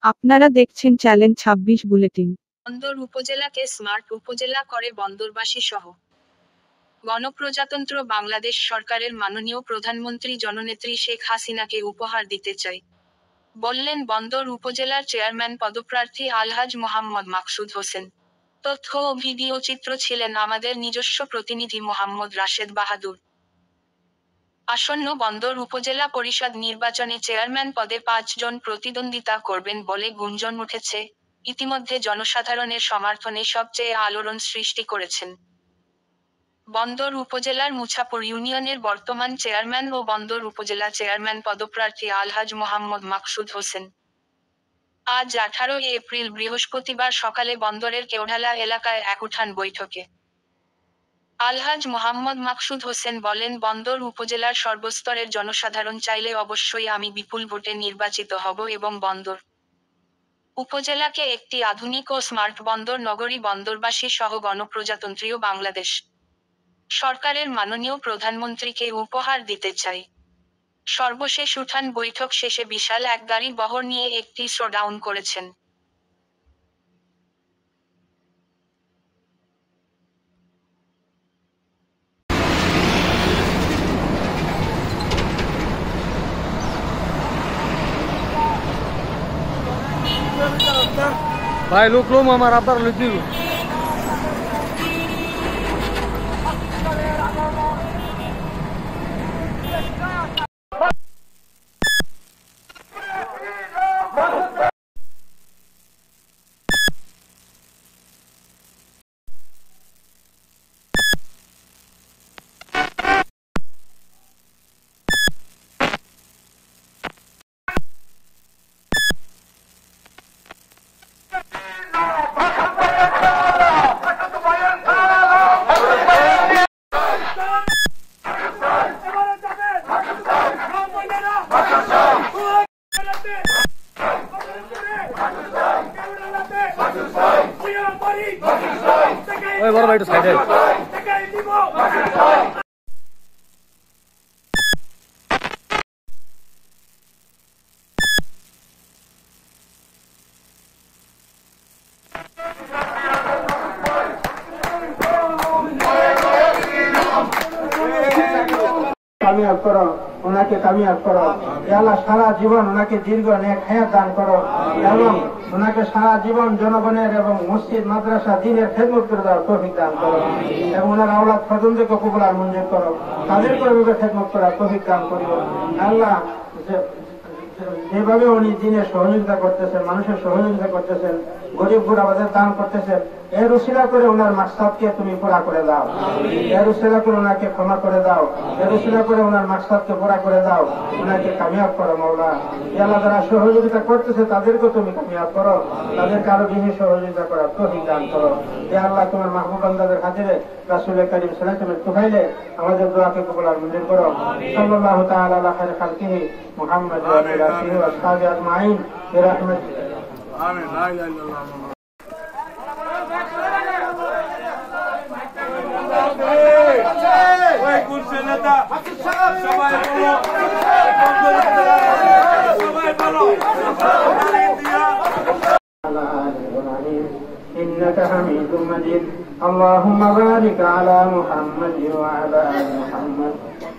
আপনারা দেখছেন challenge ২৬ bulletin. বন্দর উপজেলাকে স্মার্ট উপজেলা করে বন্দরবাসী সহ গণপ্রজাতন্ত্র বাংলাদেশ সরকারের মাননীয় প্রধানমন্ত্রী জননেত্রী শেখ হাসিনাকে উপহার দিতে চাই, বললেন বন্দর উপজেলার চেয়ারম্যান পদপ্রার্থী আলহাজ মোহাম্মদ মাকসুদ হোসেন। তথ্য ও ভিডিও চিত্র ছিলেন আমাদের নিজস্ব প্রতিনিধি মোহাম্মদ রাশেদ বাহাদুর। আসন্ন বন্দর উপজেলা পরিষদ নির্বাচনে চেয়ারম্যান পদে ৫ জন প্রতিদ্বন্দ্বিতা করবেন বলে গুঞ্জন উঠেছে। ইতিমধ্যে জনসাধারণের সমর্থনে সবচেয়ে আলোড়ন সৃষ্টি করেছেন বন্দর উপজেলার মুছাপুর ইউনিয়নের বর্তমান চেয়ারম্যান ও বন্দর উপজেলা চেয়ারম্যান পদপ্রার্থী আলহাজ মোহাম্মদ মাকসুদ হোসেন। আজ ১৮ এপ্রিল বৃহস্পতিবার সকালে বন্দরের কেওঢালা এলাকায় এক উঠান বৈঠকে আলহাজ মোহাম্মদ মাকসুদ হোসেন বলেন, বন্দর উপজেলার সর্বস্তরের জনসাধারণ চাইলে অবশ্যই আমি বিপুল ভোটে নির্বাচিত হব এবং বন্দর উপজেলাকে একটি আধুনিক ও স্মার্ট বন্দর নগরী বন্দরবাসী সহ গণপ্রজাতন্ত্রী বাংলাদেশ সরকারের মাননীয় প্রধানমন্ত্রীকে উপহার দিতে চাই। সর্বশেষ উঠান বৈঠক শেষে বিশাল এক গাড়ি বহর নিয়ে একটি শোডাউন করেছেন। ভাই লোক লোম আমার আপনার লোক দিল ওই বড় ভাই একটু সাইডে কামিয়াব করো, ওনাকে কামিয়াব করো। আল্লাহ সারা জীবন ওনাকে দীর্ঘ নেক হায়াত দান করো এবং ওনাকে সারা জীবন জনগণের এবং মসজিদ মাদ্রাসা দিনের খেদমত করে দেওয়ার তৌফিক দান করো এবং ওনার আওলাদ ফজলকে কবুল আর মঞ্জুর করো, তাদের করে খেদমত করার তৌফিক দান করিও। আল্লাহ যেভাবে উনি দিনের সহযোগিতা করতেছেন, মানুষের সহযোগিতা করতেছেন, গরিব গুরাবাদের দান করতেছেন, এর উসিলা করে ওনার মাকসাদকে তুমি পুরা করে দাও, এর উসিলা করে ওনাকে ক্ষমা করে দাও, এর উসিলা করে ওনার মাকসাদকে পুরা করে দাও, ওনাকে কামিয়াব করো মওলা। আল্লাহ যারা সহযোগিতা করতেছে তাদেরকে তুমি কামিয়াব করো, তাদেরকে আরো বেশি সহযোগিতা করার তৌফিক দান করো। আল্লাহ তোমার মাহবুব বান্দাদের খাতিরে রাসূল কারীম সাল্লাল্লাহু আলাইহি ওয়াসাল্লামের তুফাইলে আমাদের দোয়াকে কবুল আর মঞ্জুর করো। সাল্লাল্লাহু তাআলা আলা খায়রি খালকিহি মুহাম্মদ ওয়া আলা আলিহি ওয়া আসহাবিহি আজমাইন বিরহমাতিহি আমিন। লা ইলাহা ইল্লাল্লাহ। إنك حميد مجيد. اللهم بارك على محمد وعلى آل محمد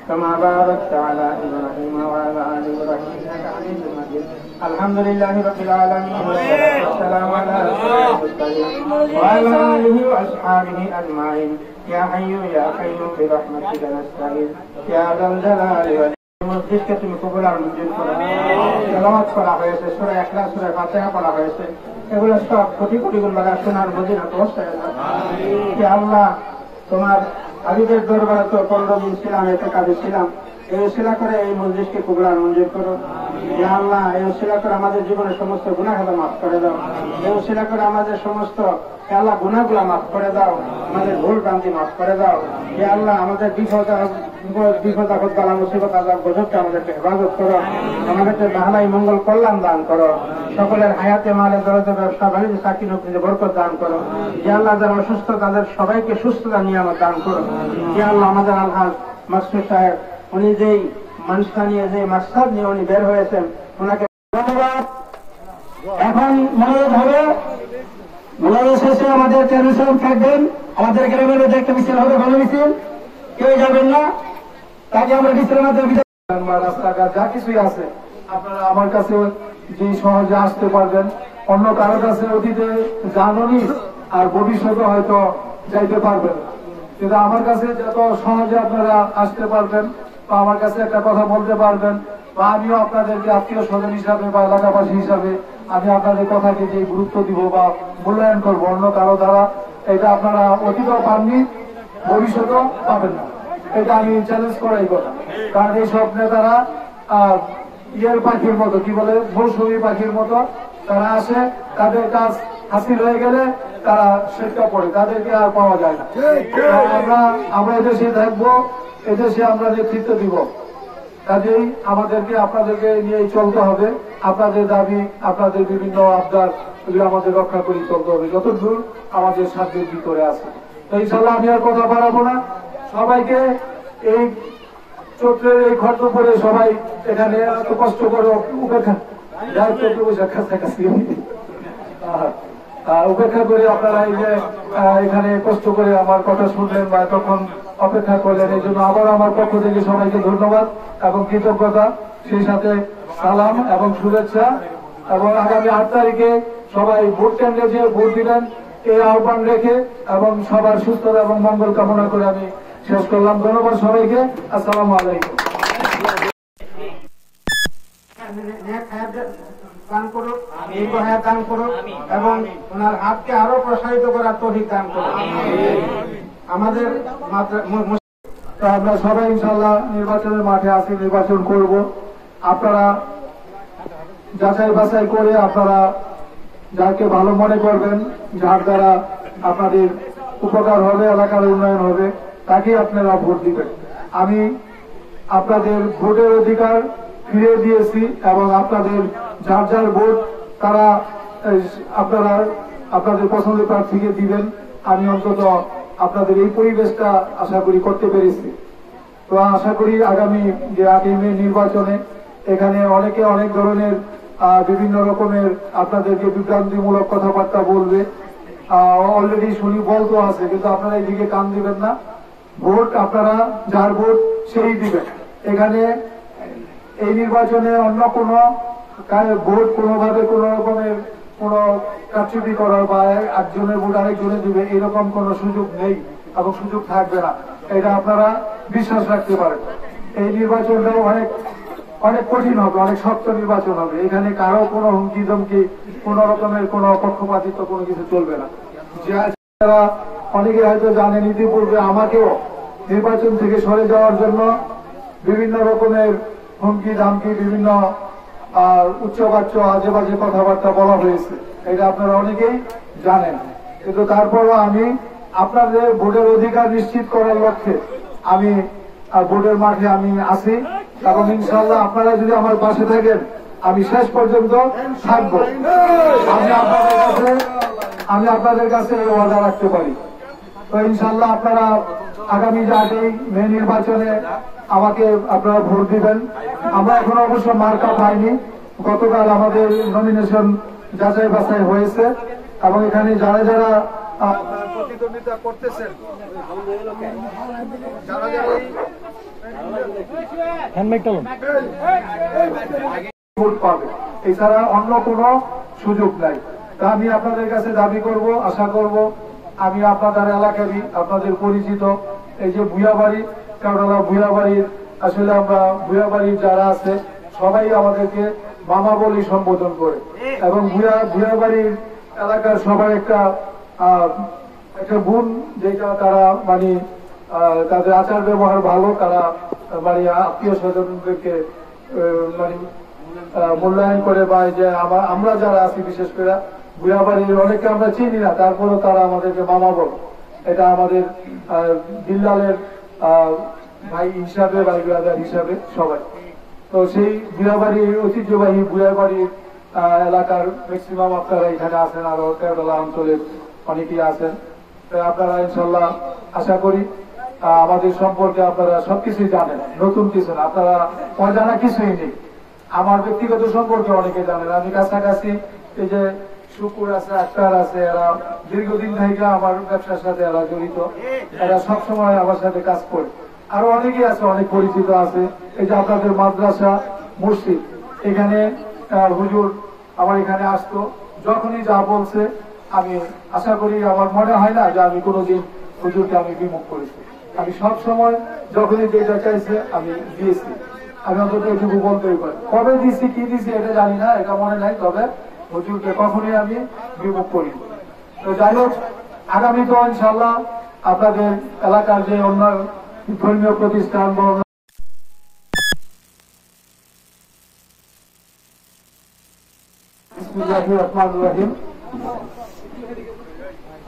كما باركت على إبراهيم وعلى آل إبراهيم إنك حميد مجيد. الحمد لله رب العالمين والصلاة والسلام على رسول المرسلين وعلى آله وأصحابه أجمعين. يا حي يا قيوم برحمتك نستعين يا ذا الجلال والإكرام. মসজিদকে তুমি কবুল আর মঞ্জুর করো। তেলাওয়াত করা হয়েছে, সূরা ইখলাস, সূরা ফাতিহা পড়া হয়েছে, এগুলো সব কোটি কোটি গুণ লাগা সোনার মদিনা পৌঁছায়। আল্লাহ তোমার হাবিবের দরবারে তো 15 দিন ছিলাম, এতে কাজে ছিলাম, এই উসিলা করে এই মসজিদকে কবুল আর মঞ্জুর করো। আল্লাহ এই উসিলা করে আমাদের জীবনের সমস্ত গুনাহ মাফ করে দাও, এই উসিলা করে আমাদের সমস্ত আল্লাহ গুনাহগুলা মাফ করে দাও, আমাদের ভুল ভ্রান্তি মাফ করে দাও। আল্লাহ আমাদের বিপদ আপদ বালা মুসিবত আযাব গজবকে আমাদেরকে হেফাজত করো, আমাদেরকে ভালাই মঙ্গল কল্যাণ দান করো, সকলের হায়াতে মালে দরজে ব্যবসা বাণিজ্য চাকরি নকরিতে বরকত দান করো। আল্লাহ যারা অসুস্থ তাদের সবাইকে সুস্থতা নিয়ামত দান করো। আল্লাহ আমাদের আলহাজ মাকসুদ সাহেব উনি যেই মানুষটা নিয়ে যে মাকসাদ নিয়ে উনি বের হয়েছেন, ওনাকে ধন্যবাদ। এখন মনোরোধ হবে, মনোরোধ শেষে আমাদের চেয়ারম্যান সাহেব থাকবেন। আমাদের গ্রামের মধ্যে একটা মিছিল হবে, ভালো মিছিল, কেউ যাবেন না, তাকে আমরা মিছিলের মাধ্যমে রাস্তাঘাট যা কিছুই আছে আপনারা আমার কাছে যে সহজে আসতে পারবেন, অন্য কারো কাছে অতীতে জানুনি আর ভবিষ্যতে হয়তো যাইতে পারবেন না, কিন্তু আমার কাছে যত সহজে আপনারা আসতে পারবেন বা আমার কাছে একটা কথা বলতে পারবেন বা আমিও আপনাদেরকে আত্মীয় স্বজন হিসাবে বা এলাকাবাসী হিসাবে আমি আপনাদের কথাকে যে গুরুত্ব দিব বা মূল্যায়ন করবো অন্য কারো দ্বারা, এটা আপনারা অতীতেও পাননি, ভবিষ্যতেও পাবেন না। এটা আমি চ্যালেঞ্জ করাই কথা, কারণ এইসব নেতারা ইয়ের পাখির মতো, কি বলে, মৌসুমী পাখির মতো, তারা আসে, তাদের কাজ হাসিল হয়ে গেলে তারা সেটা পড়ে, তাদেরকে আর পাওয়া যায় না। আমরা এদেশে থাকবো, এদেশে আমরা নেতৃত্ব দিব, কাজেই আমাদেরকে আপনাদেরকে নিয়েই চলতে হবে। আপনাদের দাবি, আপনাদের বিভিন্ন আবদার, এগুলো আমাদের রক্ষা করে চলতে হবে যতদূর আমাদের সাধ্যের ভিতরে আছে। তো ইনশাল্লাহ আমি আর কথা বাড়াবো না, সবাইকে এই চৈত্রের এই খরচ করে সবাই এখানে এত কষ্ট করে উপেক্ষা চৈত্র বৈশাখ কাছাকাছি উপেক্ষা করে আপনারা এই যে এখানে কষ্ট করে আমার কথা শুনলেন বা তখন অপেক্ষা করলেন, এই জন্য আবার আমার পক্ষ থেকে সবাইকে ধন্যবাদ এবং কৃতজ্ঞতা, সেই সাথে সালাম এবং শুভেচ্ছা। এবং আগামী 8 তারিখে সবাই ভোট কেন্দ্রে যে ভোট দিলেন এই আহ্বান রেখে এবং সবার সুস্থতা এবং মঙ্গল কামনা করে আমি শেষ করলাম। ধন্যবাদ সবাইকে, আসসালামু আলাইকুম। দান করুক, দান করুক এবং ওনার হাতকে আরো প্রসারিত করার তৌফিক দান করুক। আমাদের আমরা সবাই ইনশাল্লাহ নির্বাচনের মাঠে আছি, নির্বাচন করব। আপনারা যাচাই বাছাই করে আপনারা যাকে ভালো মনে করবেন, যার দ্বারা আপনাদের উপকার হবে, এলাকার উন্নয়ন হবে, তাকে আপনারা ভোট দিবেন। আমি আপনাদের ভোটের অধিকার ফিরিয়ে দিয়েছি এবং আপনাদের যার যার ভোট তারা আপনারা আপনাদের পছন্দের প্রার্থীকে দিবেন। আমি অন্তত আপনাদের এই পরিবেশটা আশা করি করতে পেরেছি। তো আশা করি আগামী যে 8 মে নির্বাচনে এখানে অনেকে অনেক ধরনের বিভিন্ন রকমের আপনাদেরকে বিভ্রান্তিমূলক কথাবার্তা বলবে, অলরেডি শুনি বলতো আছে, কিন্তু আপনারা এইদিকে কান দিবেন না। ভোট আপনারা যার ভোট সেই দিবেন। এখানে এই নির্বাচনে অন্য কোনো ভোট কোনোভাবে কোন রকমের কোন কারচুপি করার বা একজনের ভোট আরেকজনে দিবে এরকম কোন সুযোগ নেই এবং সুযোগ থাকবে না, এটা আপনারা বিশ্বাস রাখতে পারেন। এই নির্বাচনটা অনেক অনেক কঠিন হবে, অনেক শক্ত নির্বাচন হবে। এখানে কারো কোনো হুমকি ধমকি, কোন রকমের কোন পক্ষপাতিত্ব কোনো কিছু চলবে না। যারা অনেকে হয়তো জানেন, ইতিপূর্বে আমাকেও নির্বাচন থেকে সরে যাওয়ার জন্য বিভিন্ন রকমের হুমকি ধামকি, বিভিন্ন উচ্চবাচ্য আজে বাজে কথাবার্তা বলা হয়েছে, এটা আপনারা অনেকেই জানেন। কিন্তু তারপরও আমি আপনাদের ভোটের অধিকার নিশ্চিত করার লক্ষ্যে আমি ভোটের মাঠে আমি আছি এবং ইনশাল্লাহ আপনারা যদি আমার পাশে থাকেন আমি শেষ পর্যন্ত থাকবো। আমি আপনাদের কাছে এই ওয়াদা রাখতে পারি। তো ইনশাল্লাহ আপনারা আগামী 8 মে নির্বাচনে আমাকে আপনারা ভোট দিবেন। আমরা এখন অবশ্য মার্কা পাইনি, গতকাল আমাদের নমিনেশন যাচাই বাছাই হয়েছে এবং এখানে যারা যারা প্রতিদ্বন্দ্বিতা করতেছেন, যারা যারা ভোট পাবে, এছাড়া অন্য কোনো সুযোগ নাই। তা আমি আপনাদের কাছে দাবি করব, আশা করব, আমি আপনাদের এলাকারই, আপনাদের পরিচিত এই যে ভুয়াবাড়ি, কেওড়ালা ভুয়াবাড়ির, আসলে আমরা ভুয়াবাড়ির যারা আছে সবাই আমাদেরকে মামা বলি সম্বোধন করে এবং ভুয়াবাড়ির এলাকার সবার একটা গুণ, যেটা তারা মানে তাদের আচার ব্যবহার ভালো, তারা মানে আত্মীয় স্বজনদেরকে মানে মূল্যায়ন করে, বা যে আমরা যারা আছি বিশেষ করে ভুয়াবাড়ির অনেকে আমরা চিনি না, তারপরেও তারা আমাদেরকে মামা বলে। এটা আমাদের বিল্লালের ভাই হিসাবে, ভাই ব্রাদার হিসাবে সবাই। তো সেই ভুয়াবাড়ির ঐতিহ্যবাহী ভুয়াবাড়ির এলাকার ম্যাক্সিমাম আপনারা এখানে আছেন, আরো কেওড়ালা অঞ্চলের অনেকেই আছেন। আপনারা ইনশাল্লাহ আশা করি আমাদের সম্পর্কে আপনারা সবকিছুই জানেন, নতুন কিছু না, আপনারা অজানা কিছুই নেই। আমার ব্যক্তিগত সম্পর্কে অনেকে জানেন, আমি কাছাকাছি এই যে শুকুর আছে, আক্তার আছে, এরা দীর্ঘদিন থেকে আমার ব্যবসার সাথে এরা জড়িত, এরা সবসময় আমার সাথে কাজ করে। আরো অনেকেই আছে, অনেক পরিচিত আছে। এই যে আপনাদের মাদ্রাসা মসজিদ, এখানে হুজুর আমার এখানে আসতো, যখনই যা বলছে আমি আশা করি, আমার মনে হয় না যে আমি কোনোদিন হুজুরকে আমি বিমুখ করেছি। আমি সব সময় যখনই যেটা চাইছে আমি দিয়েছি। আমি অন্তত এটুকু বলতেই পারি, কবে দিছি কি দিছি এটা জানি না, এটা মনে নাই, তবে হুজুরকে কখনই আমি বিমুখ করি। তো যাই হোক, আগামী তো ইনশাল্লাহ আপনাদের এলাকার যে অন্য ধর্মীয় প্রতিষ্ঠান বা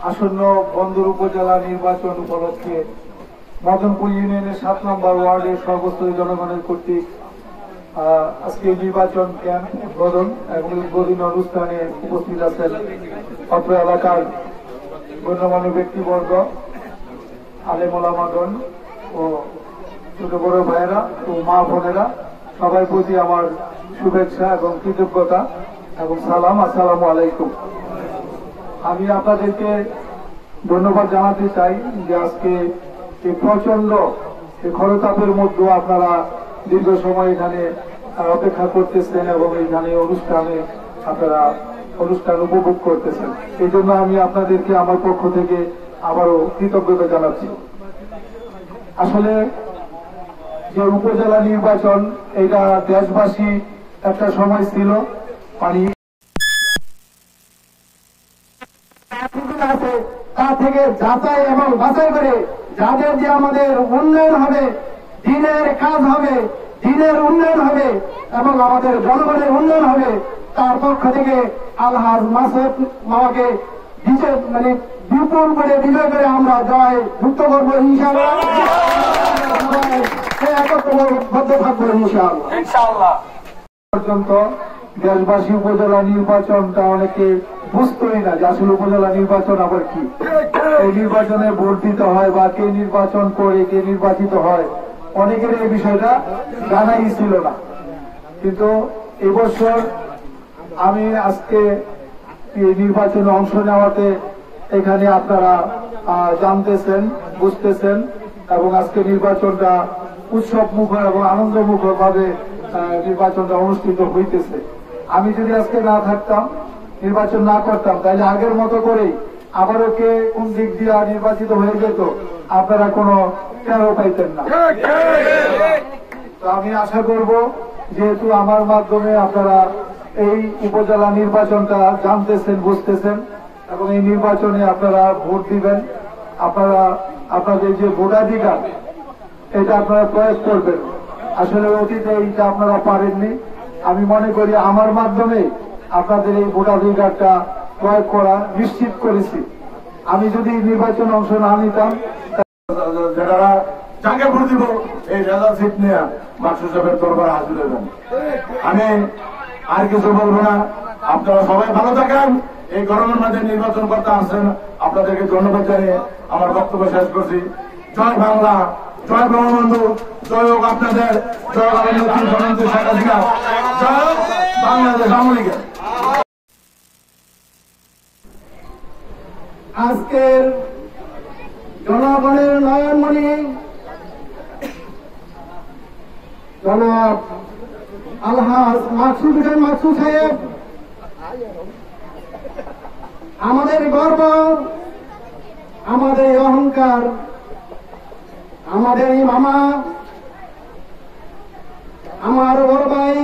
আসন্ন বন্দর উপজেলা নির্বাচন উপলক্ষে মদনপুর ইউনিয়নের 7 নম্বর ওয়ার্ডের সর্বস্তরের জনগণের কর্তৃক আজকে নির্বাচন ক্যাম্প উদ্বোধন এবং উদ্বোধনী অনুষ্ঠানে উপস্থিত আছেন অত্র এলাকার গণ্যমান্য ব্যক্তিবর্গ, আলেম ওলামাগণ ও ছোট বড় ভাইয়েরা ও মা বোনেরা, সবার প্রতি আমার শুভেচ্ছা এবং কৃতজ্ঞতা এবং সালাম। আসসালামু আলাইকুম। আমি আপনাদেরকে ধন্যবাদ জানাতে চাই যে আজকে এই প্রচন্ড খরতাপের মধ্যে আপনারা দীর্ঘ সময় এখানে অপেক্ষা করতেছেন এবং এখানে আপনারা অনুষ্ঠান উপভোগ করতেছেন। এই জন্য আমি আপনাদেরকে আমার পক্ষ থেকে আবারও কৃতজ্ঞতা জানাচ্ছি। আসলে যে উপজেলা নির্বাচন, এটা দেশবাসী একটা সময় ছিল তা থেকে যাচাই এবং বাছাই করে যাদের যে আমাদের উন্নয়ন হবে, দিনের কাজ হবে, দিনের উন্নয়ন হবে এবং আমাদের জনগণের উন্নয়ন হবে, তার পক্ষ থেকে আলহাজ মাসুদ মামাকে বিপুল করে বিজয় করে আমরা জয় যুক্ত করবো ইনশাআল্লাহ। একত্রবদ্ধ থাকবো ইনশাআল্লাহ। পর্যন্ত দেশবাসী উপজেলা নির্বাচনটা অনেকে বুঝতোই না যে আসলে উপজেলা নির্বাচন আবার কি। এই নির্বাচনে ভোট দিতে হয় বা কে নির্বাচন করে কে নির্বাচিত হয়, অনেকের এই বিষয়টা জানাই ছিল না। কিন্তু এবছর আমি আজকে এই নির্বাচনে অংশ নেওয়াতে এখানে আপনারা জানতেছেন, বুঝতেছেন এবং আজকে নির্বাচনটা উৎসব মুখর এবং আনন্দ মুখর ভাবে নির্বাচনটা অনুষ্ঠিত হইতেছে। আমি যদি আজকে না থাকতাম, নির্বাচন না করতাম, তাহলে আগের মতো করেই আবারও কে কোন দিক দিয়ে নির্বাচিত হয়ে যেত আপনারা কোনো টেরও পাইতেন না। তো আমি আশা করব, যেহেতু আমার মাধ্যমে আপনারা এই উপজেলা নির্বাচনটা জানতেছেন, বুঝতেছেন এবং এই নির্বাচনে আপনারা ভোট দিবেন, আপনারা আপনাদের যে ভোটাধিকার এটা আপনারা প্রয়োগ করবেন। আসলে অতীতে এইটা আপনারা পারেননি, আমি মনে করি আমার মাধ্যমে আপনাদের এই ভোটাধিকারটা প্রয়োগ করা নিশ্চিত করেছি। আমি যদি নির্বাচনে অংশ না নিতাম, যারা যাকে ভোট দিব এই রেজাল্ট সিট নিয়ে মাকসুদ সাহেবের দরবারে হাজির হবেন। আমি আর কিছু বলবো না, আপনারা সবাই ভালো থাকেন। এই গরমের মাঝে নির্বাচন করতে আসছেন, আপনাদেরকে ধন্যবাদ জানিয়ে আমার বক্তব্য শেষ করছি। জয় বাংলা, জয় বঙ্গবন্ধু, জয় হোক আপনাদের, জয় জননেত্রী শেখ হাসিনা, জয় হোক বাংলাদেশ আওয়ামী লীগের। আজকের জনগণের নয়নমণি জনাব আলহাজ মাকসুদ হোসেন মাকসুদ সাহেব, আমাদের গর্ব, আমাদের অহংকার, আমাদের মামা, আমার বড় ভাই